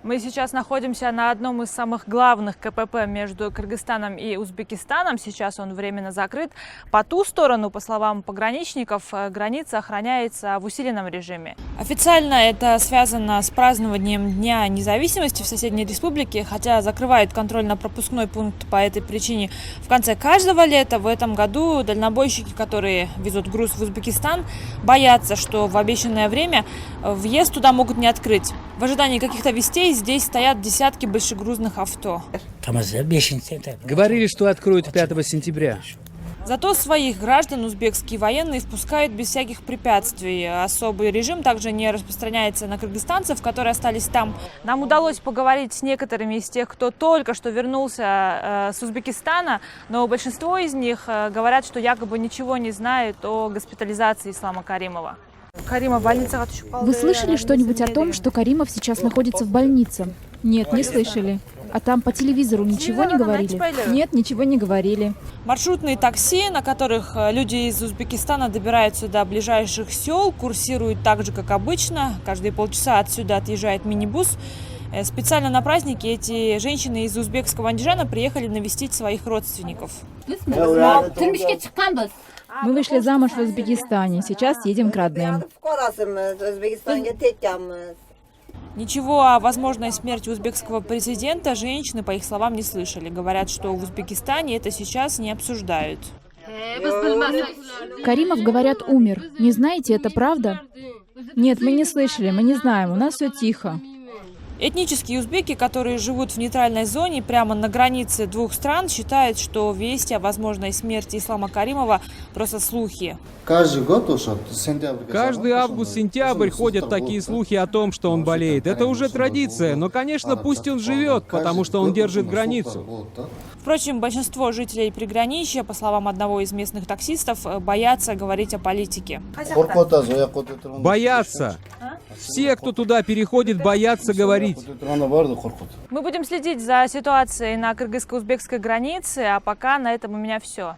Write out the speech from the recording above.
Мы сейчас находимся на одном из самых главных КПП между Кыргызстаном и Узбекистаном. Сейчас он временно закрыт. По ту сторону, по словам пограничников, граница охраняется в усиленном режиме. Официально это связано с празднованием Дня независимости в соседней республике, хотя закрывает контрольно-пропускной пункт по этой причине в конце каждого лета. В этом году дальнобойщики, которые везут груз в Узбекистан, боятся, что в обещанное время въезд туда могут не открыть. В ожидании каких-то вестей здесь стоят десятки большегрузных авто. Говорили, что откроют 5 сентября. Зато своих граждан узбекские военные впускают без всяких препятствий. Особый режим также не распространяется на кыргызстанцев, которые остались там. Нам удалось поговорить с некоторыми из тех, кто только что вернулся с Узбекистана, но большинство из них говорят, что якобы ничего не знают о госпитализации Ислама Каримова. Вы слышали что-нибудь о том, что Каримов сейчас находится в больнице? Нет, не слышали. А там по телевизору ничего не говорили? Нет, ничего не говорили. Маршрутные такси, на которых люди из Узбекистана добираются до ближайших сел, курсируют так же, как обычно. Каждые полчаса отсюда отъезжает мини-бус. Специально на праздники эти женщины из узбекского Андижана приехали навестить своих родственников. Мы вышли замуж в Узбекистане, сейчас едем к родным. Ничего о возможной смерти узбекского президента женщины, по их словам, не слышали. Говорят, что в Узбекистане это сейчас не обсуждают. Каримов, говорят, умер. Не знаете, это правда? Нет, мы не слышали, мы не знаем, у нас все тихо. Этнические узбеки, которые живут в нейтральной зоне прямо на границе двух стран, считают, что вести о возможной смерти Ислама Каримова просто слухи. Каждый август-сентябрь ходят такие слухи о том, что он болеет. Это уже традиция, но, конечно, пусть он живет, потому что он держит границу. Впрочем, большинство жителей приграничья, по словам одного из местных таксистов, боятся говорить о политике. Боятся. Все, кто туда переходит, боятся говорить. Мы будем следить за ситуацией на кыргызско-узбекской границе, а пока на этом у меня все.